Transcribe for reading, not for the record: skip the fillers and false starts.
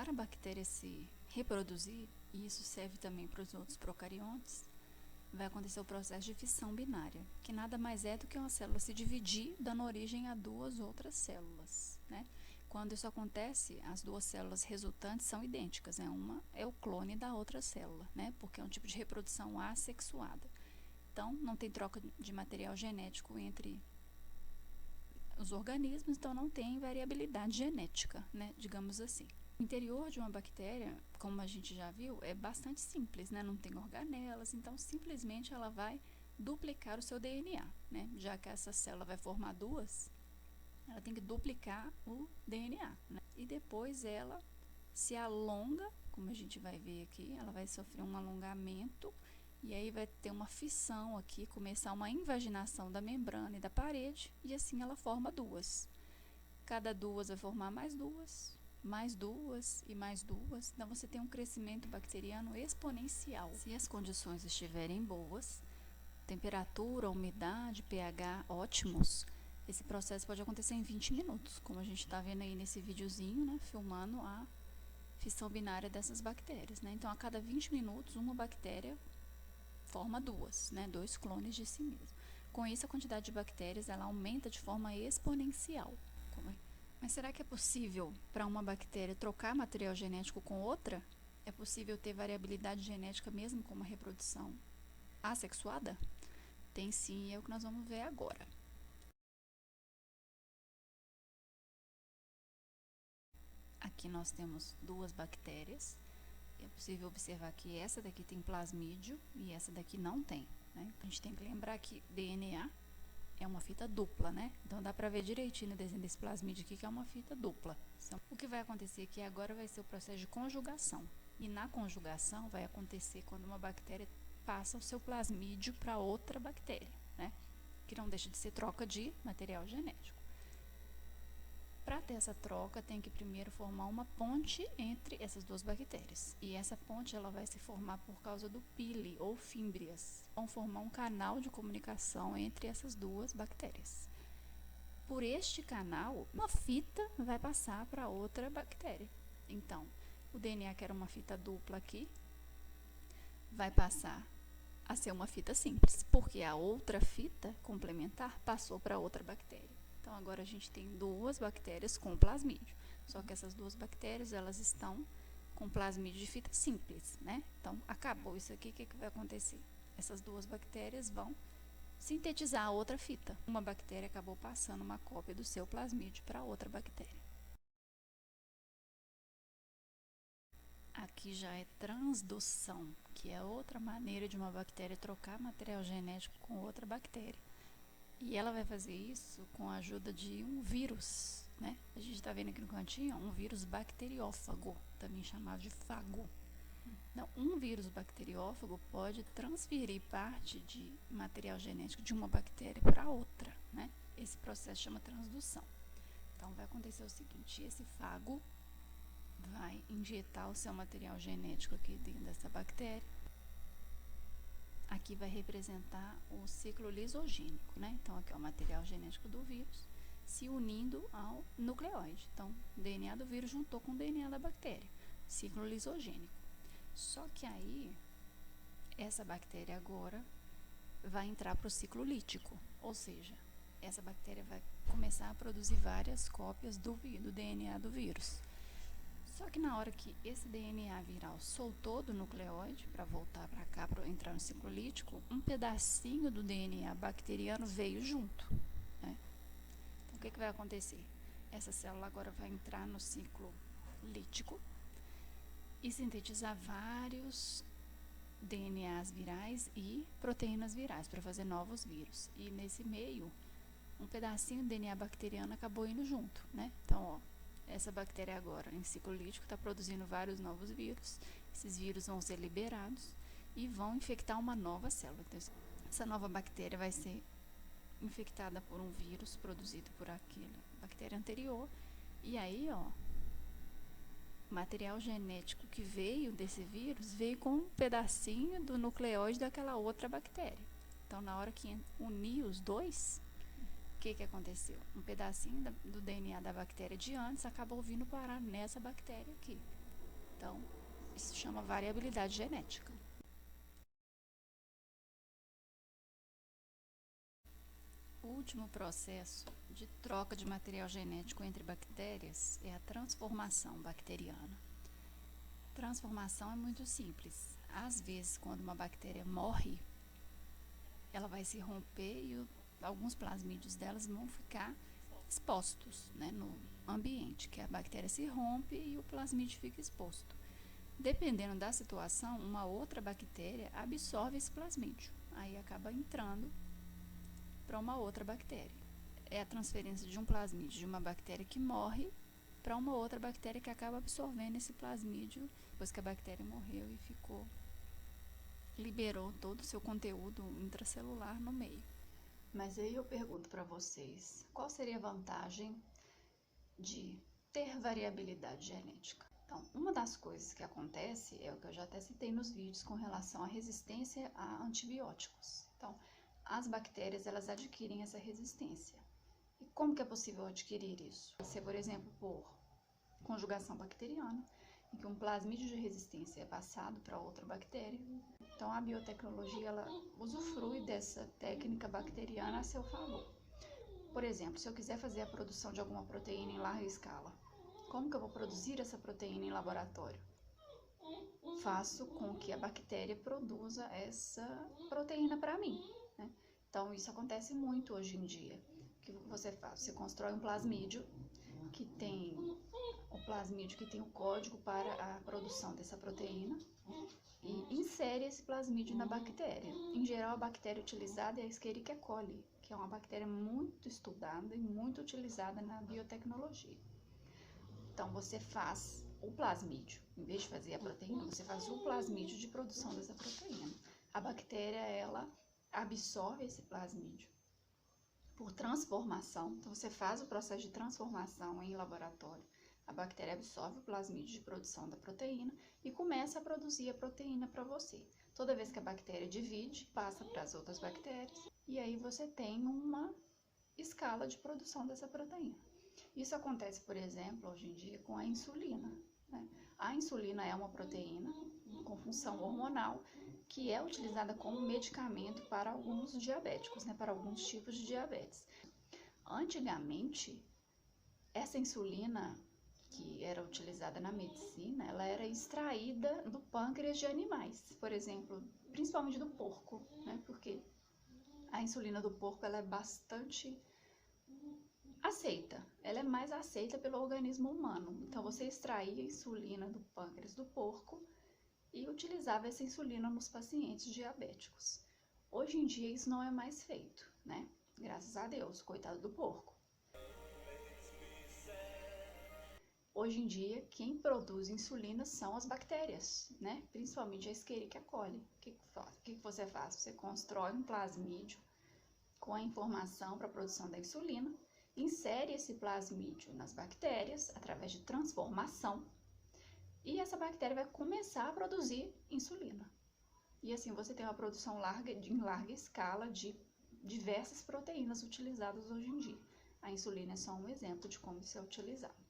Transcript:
Para a bactéria se reproduzir, e isso serve também para os outros procariontes, vai acontecer o processo de fissão binária, que nada mais é do que uma célula se dividir, dando origem a duas outras células, né? Quando isso acontece, as duas células resultantes são idênticas, né? Uma é o clone da outra célula, né? Porque é um tipo de reprodução assexuada. Então, não tem troca de material genético entre os organismos, então não tem variabilidade genética, né? Digamos assim. O interior de uma bactéria, como a gente já viu, é bastante simples, né? Não tem organelas, então simplesmente ela vai duplicar o seu DNA, né? Já que essa célula vai formar duas, ela tem que duplicar o DNA, né? E depois ela se alonga, como a gente vai ver aqui, ela vai sofrer um alongamento e aí vai ter uma fissão aqui, começar uma invaginação da membrana e da parede, e assim ela forma duas. Cada duas vai formar mais duas e mais duas. Então, você tem um crescimento bacteriano exponencial. Se as condições estiverem boas, temperatura, umidade, pH ótimos, esse processo pode acontecer em 20 minutos, como a gente está vendo aí nesse videozinho, né, filmando a fissão binária dessas bactérias, né? Então, a cada 20 minutos, uma bactéria forma duas, né, dois clones de si mesmo. Com isso, a quantidade de bactérias ela aumenta de forma exponencial. Mas será que é possível para uma bactéria trocar material genético com outra? É possível ter variabilidade genética mesmo com uma reprodução assexuada? Tem sim, é o que nós vamos ver agora. Aqui nós temos duas bactérias. É possível observar que essa daqui tem plasmídio e essa daqui não tem, né? A gente tem que lembrar que DNA é uma fita dupla, né? Então dá pra ver direitinho no desenho desse plasmídio aqui que é uma fita dupla. Então, o que vai acontecer aqui agora vai ser o processo de conjugação. E na conjugação vai acontecer quando uma bactéria passa o seu plasmídio para outra bactéria, né? Que não deixa de ser troca de material genético. Para ter essa troca, tem que primeiro formar uma ponte entre essas duas bactérias. E essa ponte ela vai se formar por causa do pili ou fímbrias. Vão formar um canal de comunicação entre essas duas bactérias. Por este canal, uma fita vai passar para outra bactéria. Então, o DNA, que era uma fita dupla aqui, vai passar a ser uma fita simples, porque a outra fita complementar passou para outra bactéria. Então, agora a gente tem duas bactérias com plasmídio. Só que essas duas bactérias, elas estão com plasmídio de fita simples, né? Então, acabou isso aqui, o que vai acontecer? Essas duas bactérias vão sintetizar a outra fita. Uma bactéria acabou passando uma cópia do seu plasmídio para outra bactéria. Aqui já é transdução, que é outra maneira de uma bactéria trocar material genético com outra bactéria. E ela vai fazer isso com a ajuda de um vírus, né? A gente está vendo aqui no cantinho um vírus bacteriófago, também chamado de fago. Então, um vírus bacteriófago pode transferir parte de material genético de uma bactéria para outra, né? Esse processo chama transdução. Então, vai acontecer o seguinte, esse fago vai injetar o seu material genético aqui dentro dessa bactéria. Aqui vai representar o ciclo lisogênico, né? Então, aqui é o material genético do vírus se unindo ao nucleóide. Então, o DNA do vírus juntou com o DNA da bactéria, ciclo lisogênico. Só que aí, essa bactéria agora vai entrar para o ciclo lítico, ou seja, essa bactéria vai começar a produzir várias cópias do DNA do vírus. Só que na hora que esse DNA viral soltou do nucleóide para voltar para cá, para entrar no ciclo lítico, um pedacinho do DNA bacteriano veio junto, né? Então, o que vai acontecer? Essa célula agora vai entrar no ciclo lítico e sintetizar vários DNAs virais e proteínas virais para fazer novos vírus. E nesse meio, um pedacinho do DNA bacteriano acabou indo junto, né? Então, ó, essa bactéria agora, em ciclo lítico, está produzindo vários novos vírus. Esses vírus vão ser liberados e vão infectar uma nova célula. Então, essa nova bactéria vai ser infectada por um vírus produzido por aquela bactéria anterior. E aí, ó, o material genético que veio desse vírus veio com um pedacinho do nucleóide daquela outra bactéria. Então, na hora que unir os dois, o que aconteceu? Um pedacinho do DNA da bactéria de antes acabou vindo parar nessa bactéria aqui. Então, isso chama variabilidade genética. O último processo de troca de material genético entre bactérias é a transformação bacteriana. Transformação é muito simples. Às vezes, quando uma bactéria morre, ela vai se romper e alguns plasmídios delas vão ficar expostos, né, no ambiente, que a bactéria se rompe e o plasmídio fica exposto. Dependendo da situação, uma outra bactéria absorve esse plasmídio, aí acaba entrando para uma outra bactéria. É a transferência de um plasmídio de uma bactéria que morre para uma outra bactéria que acaba absorvendo esse plasmídio depois que a bactéria morreu e liberou todo o seu conteúdo intracelular no meio. Mas aí eu pergunto para vocês, qual seria a vantagem de ter variabilidade genética? Então, uma das coisas que acontece é o que eu já até citei nos vídeos com relação à resistência a antibióticos. Então, as bactérias, elas adquirem essa resistência. E como que é possível adquirir isso? Pode ser, por exemplo, por conjugação bacteriana, em que um plasmídio de resistência é passado para outra bactéria. Então, a biotecnologia, ela usufrui dessa técnica bacteriana a seu favor. Por exemplo, se eu quiser fazer a produção de alguma proteína em larga escala, como que eu vou produzir essa proteína em laboratório? Faço com que a bactéria produza essa proteína para mim, né? Então, isso acontece muito hoje em dia. O que você faz? Você constrói um plasmídio que tem o código para a produção dessa proteína e insere esse plasmídio na bactéria. Em geral, a bactéria utilizada é a Escherichia coli, que é uma bactéria muito estudada e muito utilizada na biotecnologia. Então, você faz o plasmídio, em vez de fazer a proteína, você faz o plasmídio de produção dessa proteína. A bactéria, ela absorve esse plasmídio por transformação. Então, você faz o processo de transformação em laboratório. A bactéria absorve o plasmídio de produção da proteína e começa a produzir a proteína para você. Toda vez que a bactéria divide, passa para as outras bactérias e aí você tem uma escala de produção dessa proteína. Isso acontece, por exemplo, hoje em dia com a insulina, né? A insulina é uma proteína com função hormonal que é utilizada como medicamento para alguns diabéticos, né? Para alguns tipos de diabetes. Antigamente, essa insulina que era utilizada na medicina, ela era extraída do pâncreas de animais, por exemplo, principalmente do porco, né? Porque a insulina do porco, ela é bastante aceita, ela é mais aceita pelo organismo humano. Então, você extraía a insulina do pâncreas do porco e utilizava essa insulina nos pacientes diabéticos. Hoje em dia, isso não é mais feito, né? Graças a Deus, coitado do porco. Hoje em dia, quem produz insulina são as bactérias, né? Principalmente a Escherichia coli. O que você faz? Você constrói um plasmídio com a informação para a produção da insulina, insere esse plasmídio nas bactérias através de transformação e essa bactéria vai começar a produzir insulina. E assim você tem uma produção em larga escala de diversas proteínas utilizadas hoje em dia. A insulina é só um exemplo de como isso é utilizado.